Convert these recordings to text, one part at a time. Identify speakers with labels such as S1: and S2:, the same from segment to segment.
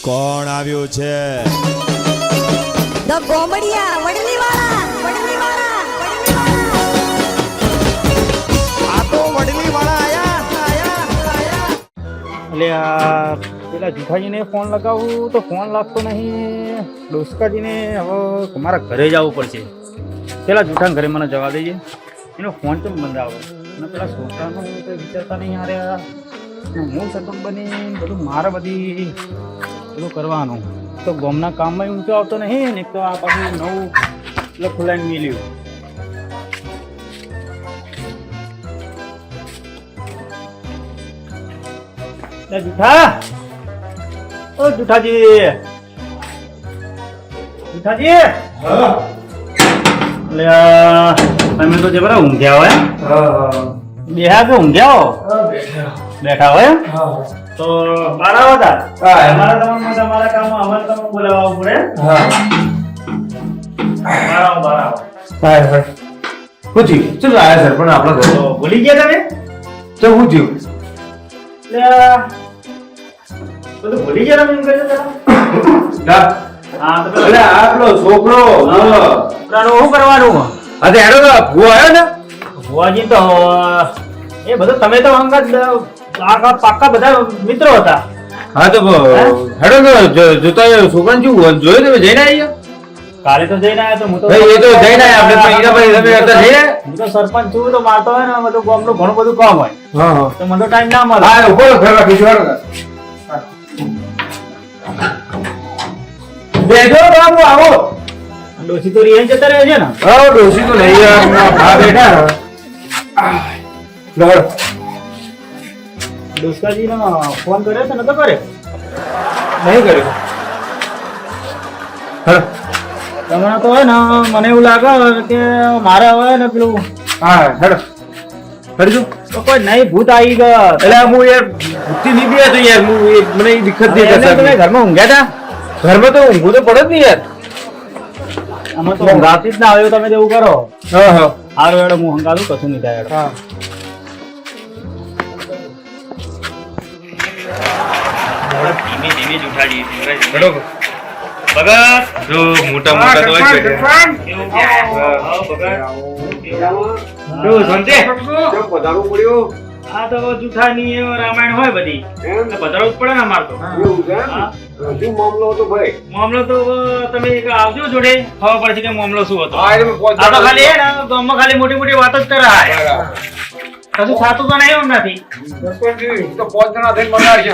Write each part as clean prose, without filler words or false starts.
S1: કોણ આવ્યું છે?
S2: ધ ગોમડિયા વડલીવાળા
S1: આ તો વડલીવાળા આયા.
S3: એટલે આ પેલા જુઠાજીને ફોન લગાવું તો ફોન લાગતો નહીં. ડોસકાજીને હવે મારા ઘરે જવું પડશે. પેલા જુઠાને ઘરે મને જવા દેજે. એનો ફોન તો બંધ આવે અને પેલા છોકરાનું કંઈ વિચારતા નહીં હાર્યા. હું સરપંચ બની બધું મારે બધી બધું કરવાનું તો ગામના કામમાં ઊંચો આવતો નહીં ને. એક તો આ પાછું નવું ખુલાઈને મિલ્યું. જુઠા, ઓ જુઠાજી, જુઠાજી. એટલે તમે તો જબરા ઊંઘ્યા હોય. બેહા કે ઊંઘ્યા હો? બેઠા હોય તો બહાર આવો તા. તમારા કામમાં અમારે તમને બોલાવવું પડે. બહાર આવો, બહાર આવો.
S4: પૂછી ચલો આયા સર પણ આપણા ઘરે
S3: તો ભૂલી ગયા તમે?
S4: તો હું થયું
S3: બધું ભૂલી ગયા તમે એમ કહી દો. હા તો
S4: એટલે આપણો છોકરો
S3: શું કરવાનું?
S4: અરે હેડો તો ભૂ આવ્યો ને
S3: ભુવાજી તો એ બધું તમે તો અંગત પાક્કા બધા મિત્રો હતા.
S4: હા તો હેડો તો જોતા છોકરા જોયું તમે જઈને આવી
S3: કાલે તો જઈને આવ્યા તો હું તો
S4: એ તો જઈને આપણે પણ એના પછી તમે અત્યારે જઈને
S3: હું તો સરપંચ છું તો મારતો હોય ને બધું ગામનું ઘણું બધું કામ હોય તો મને તો ટાઈમ ના મળે.
S4: હા ઉભો ફરવા કીધું બેઠો બાબુ આવો.
S3: ડોસી તો રીએન જતા રહે છે ને.
S4: હા ડોસી તો નહીં યાર ભા બેઠા લડ
S3: ડોસકાજી નો ફોન કર્યો છે ને તો કરે
S4: નહીં કર્યો હા
S3: તમને તો હોય ને મને એવું લાગે કે મારે હવે ને પેલું
S4: હા હેડો હેડજો
S3: તો કોઈ નહીં ભૂત આવી ગયો.
S4: એટલે હું યાર ભૂતથી નહીં બી હતો યાર હું મને દિક્કત નહીં
S3: તમે
S4: કરતા
S3: ઘરમાં ઊંઘ્યા હતા?
S4: ઘરમાં તો ઊંઘું તો પડે જ નહીં યાર.
S3: આમાં તો ઊંઘાતી જ ના આવ્યો. તમે તેવું કરો
S4: હા હા
S3: હારું હેડો હું હંગાલું કશું નહીં થાય. હેડો.
S4: હા
S3: ધીમે ધીમે જ ઉઠાડી
S4: બરોબર
S3: ભગત
S4: જો મોટા મોટા તો હોય છે પધારવું પડ્યું
S3: આ તો જુઠાની રામાયણ હોય બધી એટલે પધારવું જ પડે ને અમાર તો. હા.
S4: શું મામલો હતો ભાઈ?
S3: મામલો તો તમે એક આવજો જોડે ખબર પડશે કે મામલો શું હતો.
S4: હા એટલે
S3: આ તો ખાલી હે ને ગામમાં ખાલી મોટી મોટી વાતો જ કરાય. કશું થાતું તો નહીં એમનાથી.
S4: તો 5 જણા થઈને મંગાર છે.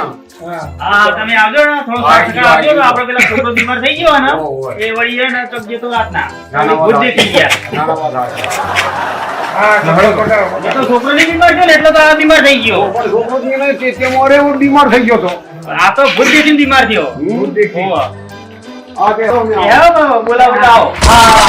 S3: હા તમે આવજો ને થોડો સાથ આવજો તો આપણે પેલા છોકરો બીમાર થઈ ગયો ને એ વળી હે ને ચક જતો રાતના ભૂત દેખી ગયા. એ તો છોકરો ની બીમાર છે ને એટલે તો આ બીમાર થઈ ગયો.
S4: બીમાર થઈ ગયો તો
S3: આ તો ભૂત દેખીને બીમાર થયો.
S4: ભૂત દેખી.
S3: હોવે.
S4: આ કે
S3: બોલાવો આવો. હા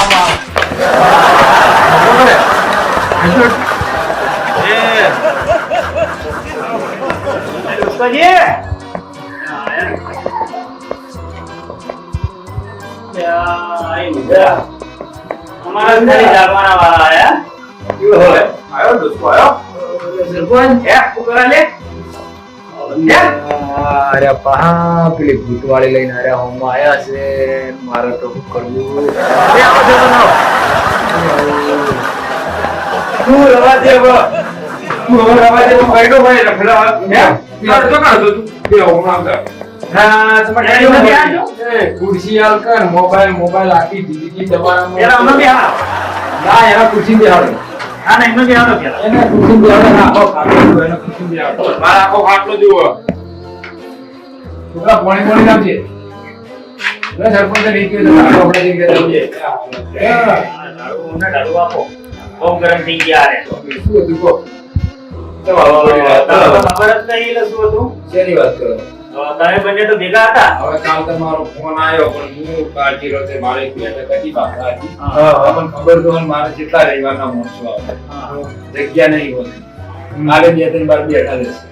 S3: અમારા ઘરે જાગવાના વાળા આયા.
S4: આયો દોસ્તો આયો અરે પા પેલી ભૂતવાળી લઈને અરે હું આયા છે મારે તો શું કરવું તું રવા દે ભાઈ ખુરશી હાલ કર મોબાઈલ આખી દીદી દબાણમાં ના એના ખુરશી બેહાડો
S3: હા ના એમનો બેહાડો પેલા.
S4: એને ખુરશી બેહાડો ને આખો ખાટલો એનો ખુરશી બેહાડો મારા આખો ખાટલો જુઓ છોકરા પાણી નાખજે સરપંચ રીત આપણે જઈને
S3: ડાળું આપો. બહુ ગરમ થઈ ગયા રે.
S4: શું હતું કહો
S3: ખબર જ નહીં એટલે શું હતું.
S4: શેની વાત કરો
S3: તમે બંને તો ભેગા હતા.
S4: હવે કાલ તમારો ફોન આવ્યો પણ હું કાળજી રોતે મારે બેઠક હતી બાપા હતી
S3: હા.
S4: પણ ખબર તો હોય મારે કેટલા રવિવારના માણસો આવે જગ્યા નહીં હોતી કાલે 2-3 વાર બેઠા રહેશે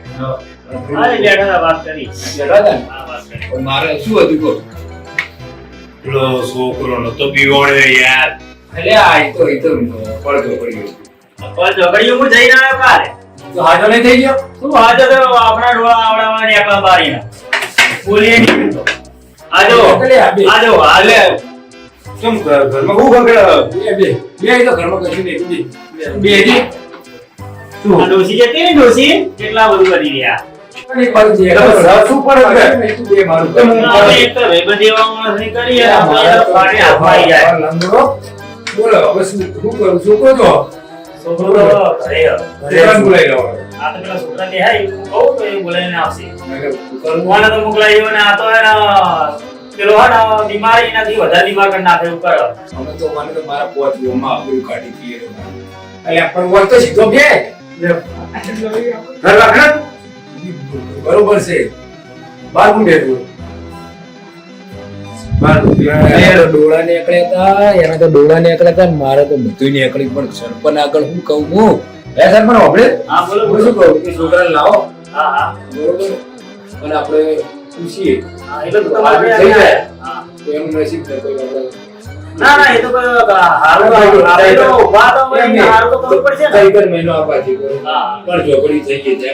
S3: બેઠા વાત કરી.
S4: બેઠા હતા ને
S3: હા વાત કરી.
S4: પણ મારે શું હતું કહો
S1: પેલો છોકરો નતો બીવોળ્યો યાર.
S4: એટલે આ એ તો પડતો પડી ગયો
S3: પણ ઝઘડિયું હું જઈને આવ્યો કાલે.
S4: તો હાજો નહીં થઈ ગયો
S3: શું હાજર આપણા ડોળા આવડાવવાની એકલા બારીના બોલીએ નહીં.
S4: કે લે આ બે.
S1: આ જો આ લે કેમ ઘરમાં બહુ બગડ
S4: બે તો ઘરમાં કશું નહીં. બે જી.
S3: આ ડોસી જતી ને ડોસી કેટલા બધું કરી રહ્યા
S4: એક બાજુ છે.
S1: શું પડે
S4: બે મારું.
S3: આપણે એક તો રેબન જેવા માણસ નહીં કરીએ આપણે તો પાણી હાથમાં આવી જાય
S4: લંગડો. બોલો હવે શું કરું? શું કહો છો?
S3: છોકરો તો ઘરે
S4: ઘરે બોલાઈ લો.
S3: આ તો પેલા છોકરા દેખાય એવું કહું તો એ બોલાવીને આવશે
S4: મેં કીધું,
S3: કોને તો મોકલાયો ને આ તો એને પેલો હે ને બીમારી એનાથી વધારે બીમાર કરી નાખે એવું કરે
S4: અમે તો મને તો મારા પોત રૂમમાં આબરૂ કાઢી દીધી એટલે પણ વળ તો સીધો બે
S1: ઘર રાખે
S4: બરોબર છે 12 ગુંઠે હતું. 12 ડોળા નીકળ્યા હતા એના તો ડોળા નીકળ્યા હતા મારે તો બધું નીકળી પણ સરપંચ આગળ હું કહું હું સરપંચ આપણે
S3: હા બોલો
S4: હું શું કહું કે છોકરાને લાવો
S3: હા હા
S4: બરોબર અને આપણે પૂછીએ
S3: હા એટલે તો તમારે
S4: થઈ
S3: થઈ
S4: જાય.
S3: જાય હા
S4: તો એનું નસીબ ને કોઈ આપણે
S3: ના ના એ તો હારું આપણે તો ઉભા તો હોય હારું તો કરવું પડશે ને
S4: કઈ મહિનો આપવા જેવો
S3: હા
S4: પણ ઝઘડી થઈ ગઈ છે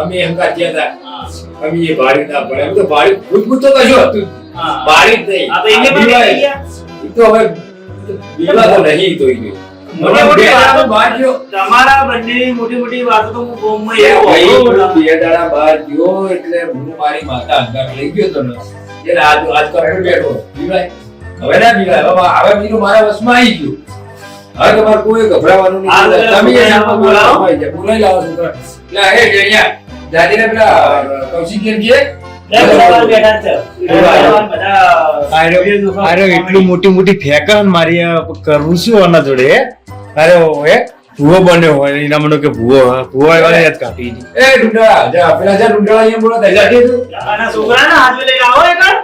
S4: અમે એમ કાઢ્યા હતા
S3: હા
S4: અમે એ ભાડી ના પડે એમ તો ભાડી ભૂત તો કશું હતું
S3: હા
S4: ભાડી જ નહીં
S3: આ તો એને પણ
S4: બીવાય.
S3: થઈ ગયા
S4: ઈ તો હવે બીવા તો નહીં તો ઈ
S3: મોટી મોટી વાતો
S4: બાજ્યો
S3: તમારા બંનેની મોટી મોટી વાતો તો હું બોમ્બમાં
S4: ભાઈ
S3: એવું
S4: બે દાડા બહાર ગયો એટલે હું મારી માતા અંગાર લઈ ગયો તો ને એટલે આજ કપડે બેઠો બીવાય હવે ના બીવાય હવે બીજું મારા વશમાં આવી ગયું હવે તમારે કોઈ ગભરાવાનું
S3: આ
S4: નહીં
S3: બધા
S4: તમે એ
S3: છોકરાને બોલાવો.
S4: બોલાવી લાવો છોકરા એટલે હે કે અહીંયા જાતીને પેલા કૌશિક કેમ છે
S3: બેઠા છે બધા
S1: અરે એટલું મોટી મોટી ફેંકન મારી આ કરવું શું આના જોડે હે? અરે ઓએ ભૂવો બન્યો હોય એના મને કે ભૂવો આવ્યા યાદ કાપી દીધી.
S4: એ ડુંડા જા પેલા જા ડુંડા અહીંયા બોલાતા જાતી તું
S3: આના છોકરાના હાથ લઈને આવો એકવાર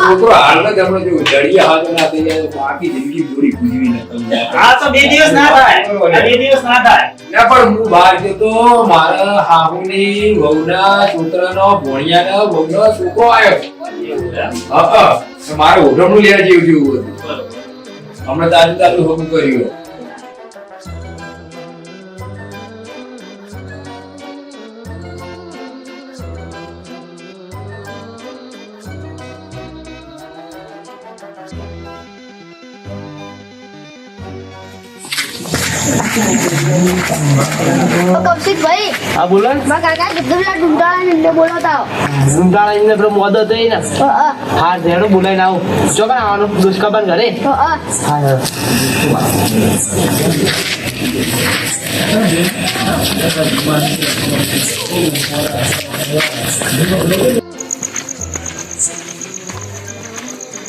S4: છોકરો હાલના જમણે જો જડિયા હાથ ના થઈ જાય તો આખી જિંદગી પૂરી પૂજવી ન થઈ
S3: આ તો 2 દિવસ ના થાય આ 2 દિવસ ના થાય
S4: ના પણ હું બહાર ગયો તો મારા હાહુની વહુના છોકરાનો ભોણિયાનો વહુનો છોકરો આવ્યો. હા તો મારે ઓઢમણું લેવા જેવું હતું. હમણાં તાજું હોવું કર્યું.
S2: કૌશિક ભાઈ
S5: હા બોલો ને
S2: મારા કાકા કીધું પેલા ડુંડાળાને એમને બોલાવતા આવો.
S5: ઝુમટાળા એમને પેલો મોદો હતો એ ને હા ધેડું બોલાવીને આવું ચોકન આવવાનું દુષ્કાબન ઘરે હા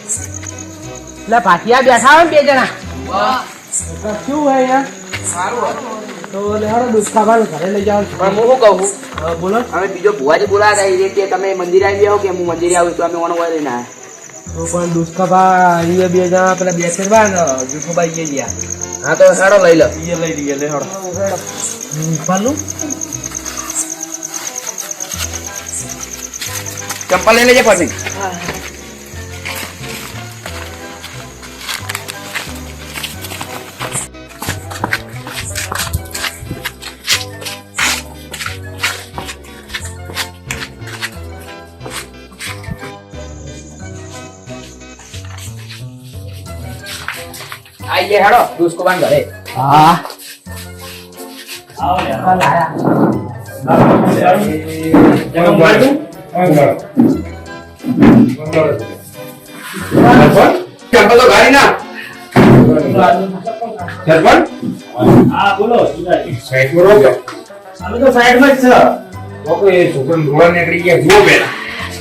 S5: એટલે પાટિયા બેઠા હોય ને બે જણા શું હોય અહીંયા તો લેહાડો દુષ્કાબન ઘરે લઈ જાવ પણ હું શું કહું બોલો અમે બીજો ભુવાજી બોલાવ્યા હતા એ રીતે તમે મંદિરે આવી આવો કે હું મંદિરે આવું તો અમે ઓનો હોય લઈને આવ્યા તો પણ દુષ્કાબા એ બે જણા પેલા બે ફેરવા ને જુઠુબાઈ ગયા હા તો હેડો લઈ લો એ લઈ લઈએ લે હેડો પાલું ચંપલ લઈ લેજે પછી આઈ ગયા હેડો દુષ્કોબાન ઘરે હા
S3: આવો લે
S5: લાયા
S4: ચંપલ તો ગાડી ના સરપંચ
S3: હા બોલો સુધાજી
S4: સાઈડ માં રોકો.
S3: અમે તો સાઈડમાં જ છે
S4: રોકો એ છોકરાને ડોળા નીકળી ગયા જુઓ પેલા.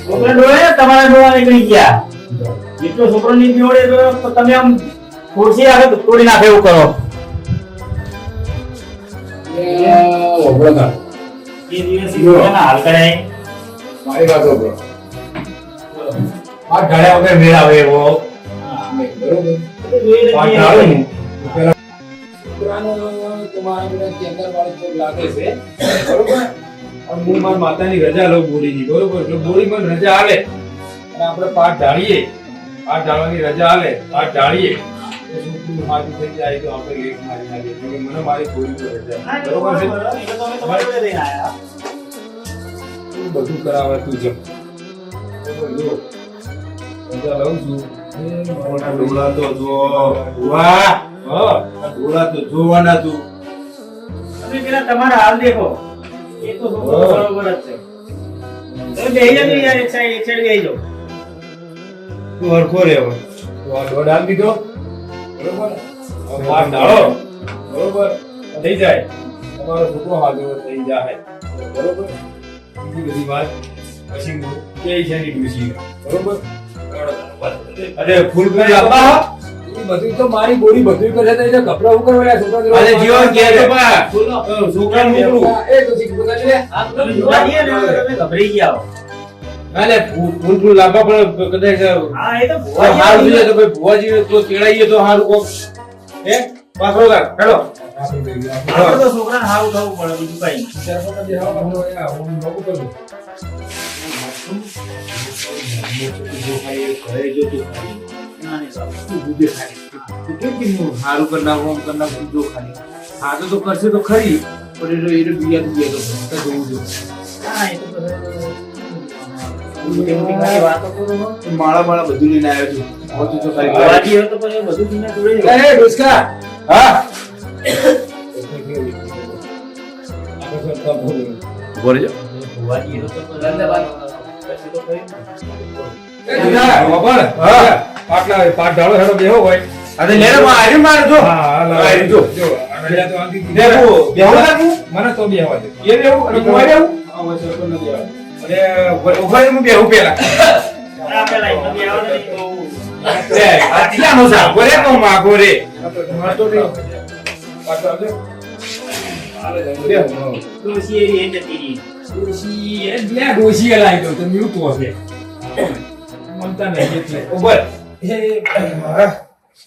S3: છોકરા ડોળે તમારા ડોળા નીકળી ગયા એટલો છોકરો નીકળી ઓળે તો તમે આમ ખુરશી આગળ તોડી નાખે એવું કરો
S4: ઓગળો ના.
S3: એ દિવસ છોકરાના હાલ કરાય
S4: મારી વાત ઓગળો. આ ઢાળ્યા વગર મેળ આવે એવો નહીં, બરોબર? આ ઢાળે ને તો પેલા છોકરાનો તમારા બધા કેન્દ્રવાળો તો લાગે છે, બરોબર? અને હું મારી માતાની રજા લઉં બોડીની, બરોબર? એટલે બોડીમાં રજા આલે અને આપણે પાઠ ઢાળીએ, પાઠ ઢાળવાની રજા આલે, પાઠ ઢાળીએ તો છોકરું માથું થઈ જાય તો આપણે લેખ મારી નાખીએ. એટલે કે મને મારી બોડીમાં રજા, બરોબર છે? તું બધું કરાવે તું જમ. બરોબર, જો. રજા લઉં છું
S1: મોટા ડોલા તો જો વાહ હા આ ડોલા તો જોવાના તું
S3: તમે પેલા તમારા હાલ દેખો એ તો બરોબર જ છે તમે બેહી જાજો યાર એક સાઈડ બેહી જાઓ
S1: તું હરખો રે હવે
S4: તો આ દોઢ આલ દીધો બરોબર હવે પાઠ ઢાળો બરોબર થઈ જાય તમારો છોકરો હાજર થઈ જાય બરોબર બીજી બધી વાત પછી હું કે છે ની ડૂસી બરોબર
S1: અરે ફૂલ પેલ આપા
S4: એ બધું તો મારી બોડી બધું કરે તો એને કપડા ઉપર વળ્યા છોકરા
S1: અરે જીવો કે તો બા છોકરાને મોકલું
S4: એ તો શીખ બધા લે
S3: તમે જોવા દઈએ ને તમે ગભરાઈ ગયા હો
S1: અલે ફૂલ લાંબા પણ કદાચ
S3: હા એ તો
S1: હારું જોઈએ તો ભાઈ ભુવાજી તો તેડાઈએ તો હારું કોક હે પાછો કર હેડો
S4: આપણે તો
S3: આપણે તો છોકરાને હારું થવું પડે બીજું કઈ નહીં.
S4: ચારપોટા બેહાવા હું આયા હું નોકું કરું
S3: ના, નહીં સાહેબ.
S1: હારું કર નાખો આમ કર નાખો જો ખાલી હા તો કરશે તો ખરી પણ એને બીયા તો જોવું જો
S3: હા, એ તો બધા મોટી મોટી ખાલી વાતો કરો હો.
S1: માળા બધું લઈને આવ્યો છું હોતું તો ખરી
S3: ભુવાજી હોય તો પછી બધું તમને જોડે જ હોય.
S1: એ ડોસકા હા બોલે જો
S3: ભુવાજી હોય તો પછી તો ખરી ને.
S4: પાટલા પાટ ઢાળો હેડો બેહો હોય
S1: અરે લેને મારી માર જો
S4: હા
S1: જો
S4: જો અડ્યા તો આંધી
S1: દેખો બેહો લાગુ
S4: મને તો બેહવા દે
S1: એ બેહો અને મોય બેહો
S4: હા હોય તો નથી આવે
S1: અરે ઉભા હું બેહો પેલા
S3: આ પેલા એમને બી આવડે નહીં બહુ.
S1: લે આ તીલાનો સા ગોરે કો માં ગોરે
S4: તો નહીં પાટલા આવજો હાલે બેહો
S3: ડોશી એવી એ જતી રહી.
S4: ડોશી એ લ્યા ડોશી એ લાઈ દો તો મ્યુટ હશે મનતા નહીં એટલે
S1: ઉપર
S4: એ મારા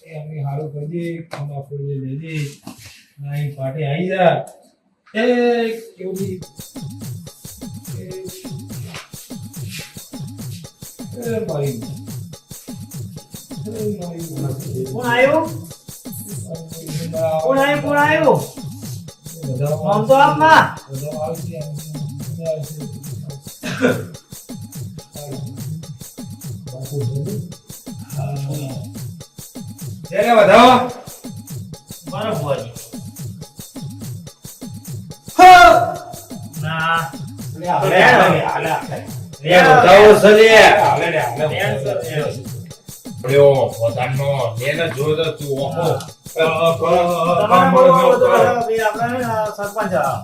S4: એ અમે હારું કરજે ખાવા ફોડે લેજે નાઈ પાટે આવી જા એ કેવું બી એ મારી
S3: કોણ આવ્યું? કોણ આવ્યું? કોણ આવ્યું? આમ તો આપ માં.
S1: તેને વધાવો
S3: મારો ભુવાજી. ના.
S1: એ વધાવો સલે
S4: પડ્યો પોતાનો એને જો તો તું ઓહો
S3: તમારા બહુ આવો તો બધા ભાઈ આપણા સરપંચ આ.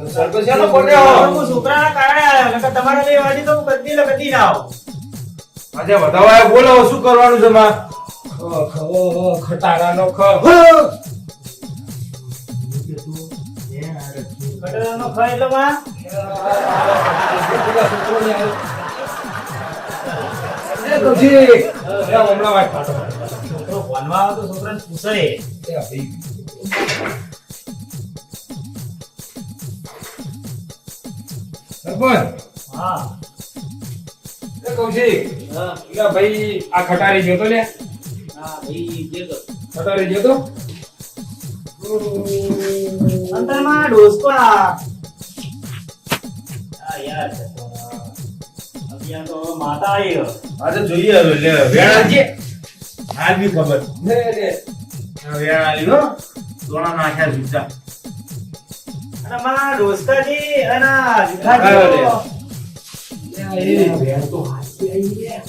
S1: સરપંચનો પડ્યો
S3: હું છોકરાના કારણે આવ્યો. નકર તમારે બે વાજી તો હું કદી ને કદી ના આવું.
S1: આજે વધાવો બોલો શું કરવાનું છે માં
S4: ખટારાનો ખ
S3: કટરાનો ખાય એટલે માં.
S4: એ તો જી એ હમણાં વાત પાટો
S3: છોકરો ભણવા આવે તો છોકરાને પૂછે.
S4: એ ભાઈ સરપંચ
S3: હા.
S4: એ કૌશિક
S3: હા.
S4: એટલે ભાઈ આ ખટારી જોતો લે
S3: હા ભાઈ જે તો.
S4: ખટારી જોતો
S3: અંતરમાં ડોસકો આ યાર અભિયાન તો માતા આવી ગયો.
S1: આજે જોઈએ હવે લે વેણાજી હાલ બી ખબર
S4: લે લે
S1: વેણાલી હો સોના નાખ્યા જુદા
S3: અને મારા ડોસકાજી અને
S1: આવ્યો લે.
S3: જુઠાજી
S4: એ ભેણ તો હાથી આવી ગયા